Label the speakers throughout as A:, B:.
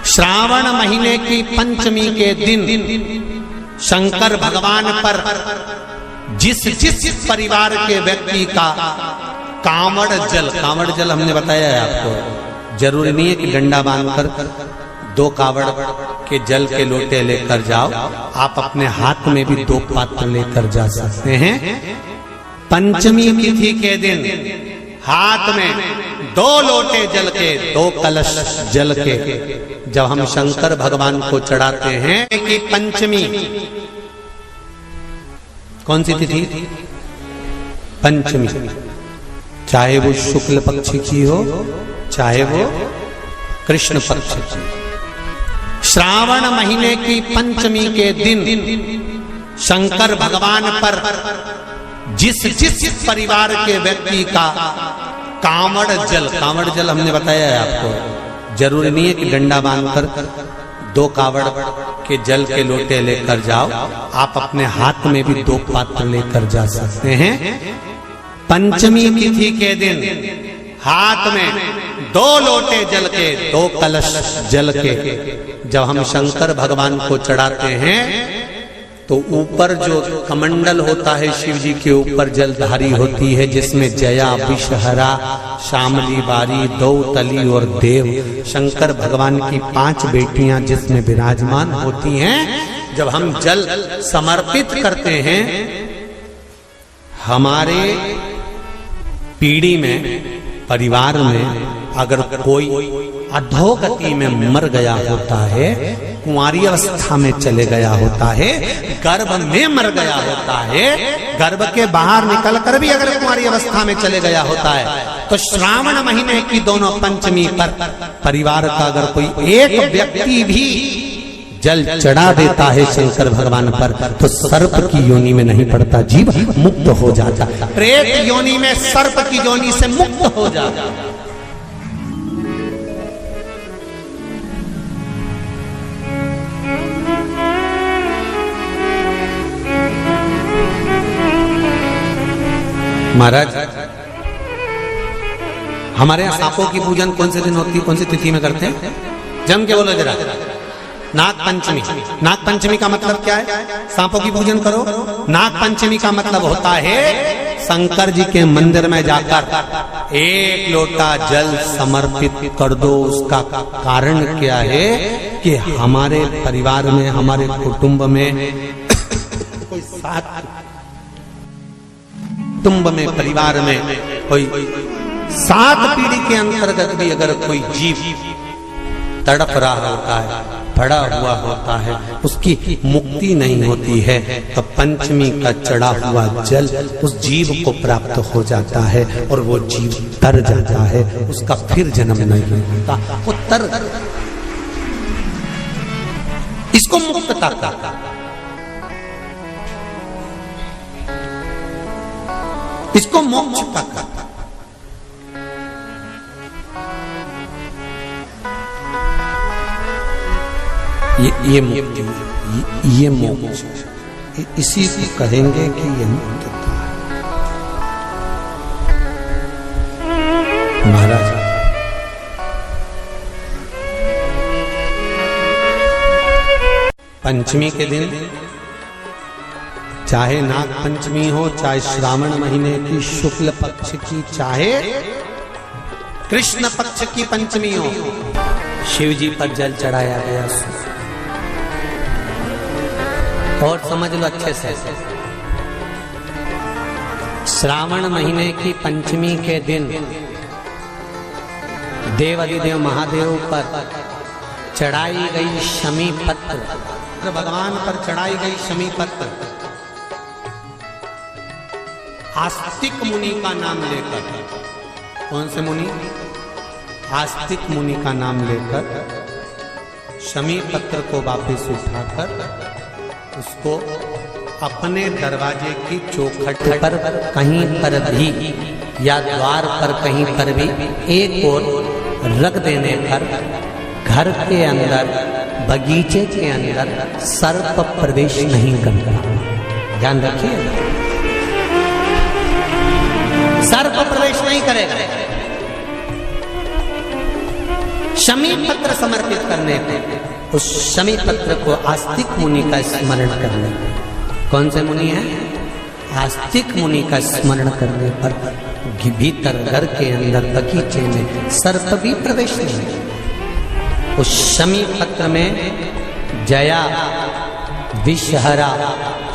A: श्रावण महीने की पंचमी के दिन शंकर भगवान पर जिस जिस परिवार के व्यक्ति का कांवड़ जल हमने बताया है आपको, जरूरी नहीं है कि डंडा बांधकर 2 कावड़ के जल के लोटे लेकर जाओ, आप अपने हाथ में भी 2 पात्र लेकर जा सकते हैं। पंचमी तिथि के दिन हाथ में 2 लोटे जल के, 2 कलश जल के जब हम शंकर भगवान को चढ़ाते हैं कि पंचमी कौन सी तिथि? पंचमी, चाहे वो शुक्ल पक्ष की हो चाहे वो कृष्ण पक्ष की। श्रावण महीने की पंचमी के दिन शंकर भगवान पर जिस जिस परिवार के व्यक्ति का कांवड़ जल हमने बताया है आपको, जरूरी नहीं है कि डंडा बांधकर 2 कावड़ के जल के लोटे लेकर जाओ, आप अपने हाथ में भी 2 पात्र लेकर जा सकते हैं। पंचमी तिथि के दिन हाथ में 2 लोटे जल के, 2 कलश जल के जब हम शंकर भगवान को चढ़ाते हैं तो ऊपर जो कमंडल होता है शिव जी के ऊपर जलधारी होती है, जिसमें जया, विषहरा, शामली बारी, दौतली और देव, शंकर भगवान की 5 बेटियां जिसमें विराजमान होती हैं। जब हम जल समर्पित करते हैं, हमारे पीढ़ी में, परिवार में अगर कोई अधोगति में मर गया होता है, कुंवारी अवस्था में चले गया होता है, गर्भ में मर गया होता है, गर्भ के बाहर निकलकर भी अगर कुंवारी अवस्था में चले गया होता है, तो श्रावण महीने की दोनों पंचमी पर परिवार का अगर कोई एक व्यक्ति भी जल चढ़ा देता है शंकर भगवान पर, तो सर्प की योनि में नहीं पड़ता, जीव मुक्त हो जाता, प्रेत योनि में सर्प की योनि से मुक्त हो जाता। महाराज, हमारे यहाँ सांपों की पूजन कौन से दिन होती है, कौन सी तिथि में करते हैं? जम के बोलो जरा। नाग पंचमी। नाग पंचमी का मतलब क्या है? सांपों की पूजन करो। नाग पंचमी का मतलब होता है शंकर जी के मंदिर में जाकर 1 लोटा जल समर्पित कर दो। उसका कारण क्या है कि हमारे परिवार में, हमारे कुटुंब में कोई कुटुंब में, परिवार में कोई 7 पीढ़ी के अंतर्गत भी अगर कोई जीव तड़प रहा होता है, पड़ा हुआ होता है, उसकी मुक्ति नहीं होती है, तो पंचमी का चढ़ा हुआ जल उस जीव को प्राप्त हो जाता है और वो जीव तर जाता है, उसका फिर जन्म नहीं होता, वो तर, इसको मुक्तता कहता है, इसको मोक्ष का कहता। ये मुक्ति, ये मोक्ष, इसी को कहेंगे कि ये मुक्तता है। महाराज, पंचमी के दिन, चाहे नाग पंचमी हो, चाहे श्रावण महीने की शुक्ल पक्ष की, चाहे कृष्ण पक्ष की पंचमी हो, शिव जी पर जल चढ़ाया गया। और समझ लो अच्छे से, श्रावण महीने की पंचमी के दिन देवाधिदेव महादेव पर चढ़ाई गई शमी पत्र, भगवान पर चढ़ाई गई शमी पत्र आस्तिक मुनि का नाम लेकर, कौन से मुनि? आस्तिक मुनि का नाम लेकर शमी पत्र को वापस उठाकर उसको अपने दरवाजे की चौखट पर कहीं पर भी या द्वार पर कहीं पर भी एक ओर रख देने पर घर के अंदर, बगीचे के अंदर सर्प प्रवेश नहीं करता। ध्यान रखिए, सर्प प्रवेश नहीं करेगा। शमी पत्र समर्पित करने पे, उस शमी पत्र को आस्तिक मुनि का स्मरण करने पर, कौन से मुनि है? आस्तिक मुनि का स्मरण करने पर भीतर घर के अंदर बगीचे में सर्प भी प्रवेश नहीं। उस शमी पत्र में जया, विषहरा,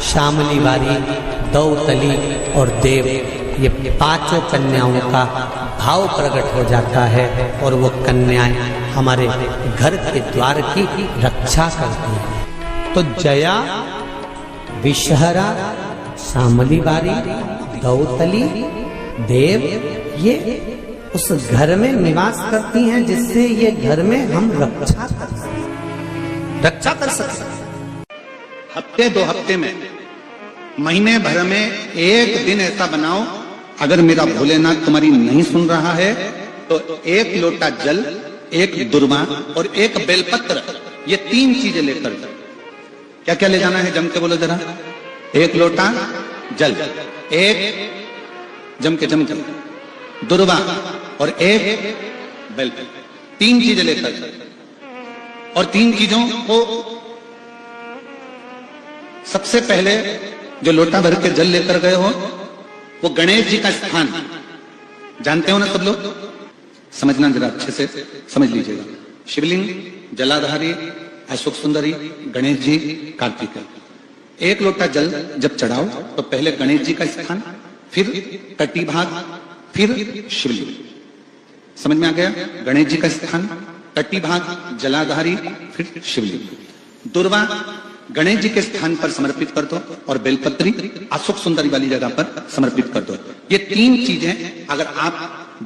A: शामली वारी, दौतली और देव, ये पांचों कन्याओं का भाव प्रकट हो जाता है और वो कन्याएं हमारे घर के द्वार की रक्षा करती हैं। तो जया, विषहरा, शामली वारी, दौतली, देव, ये उस घर में निवास करती हैं जिससे ये घर में हम रक्षा कर सकते।
B: हफ्ते 2 हफ्ते में, महीने भर में एक दिन ऐसा बनाओ, अगर मेरा भोलेनाथ तुम्हारी नहीं सुन रहा है तो 1 लोटा जल, 1 दुर्वा और 1 बेलपत्र, ये 3 चीजें लेकर, क्या क्या ले जाना है जम के बोलो जरा? 1 लोटा जल, 1 जम के दुर्वा और 1 बेलपत्र, 3 चीजें लेकर, और 3 चीजों को सबसे पहले जो लोटा भर के जल लेकर गए हो वो गणेश जी का स्थान जानते हो ना सब लोग? समझना जरा अच्छे से समझ लीजिएगा। शिवलिंग, जलाधारी, अशोक सुंदरी, गणेश जी, कार्तिकेय। 1 लोटा जल जब चढ़ाओ तो पहले गणेश जी का स्थान, फिर कटी भाग, फिर शिवलिंग। समझ में आ गया? गणेश जी का स्थान, कटी भाग, जलाधारी, फिर शिवलिंग। दुर्वा गणेश जी के स्थान पर समर्पित कर दो और बेलपत्री अशोक सुंदरी वाली जगह पर समर्पित कर दो। ये 3 चीजें अगर आप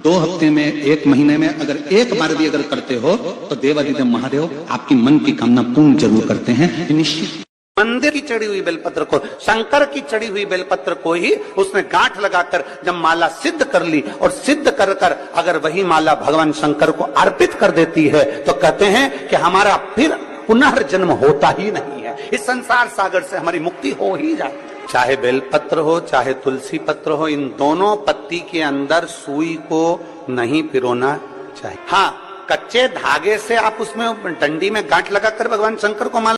B: 2 हफ्ते में, 1 महीने में अगर एक बार भी अगर करते हो तो देवादिदेव महादेव आपकी मन की कामना पूर्ण जरूर करते हैं, निश्चित।
C: मंदिर की चढ़ी हुई बेलपत्र को, शंकर की चढ़ी हुई बेलपत्र को ही उसने गांठ लगाकर जब माला सिद्ध कर ली और सिद्ध कर कर अगर वही माला भगवान शंकर को अर्पित कर देती है तो कहते हैं कि हमारा फिर पुनर्जन्म होता ही नहीं है, इस संसार सागर से हमारी मुक्ति हो ही जाती है। चाहे बेलपत्र हो, चाहे तुलसी पत्र हो, इन दोनों पत्ती के अंदर सुई को नहीं पिरोना चाहिए। हाँ, कच्चे धागे से आप उसमें डंडी में गांठ लगाकर भगवान शंकर को माला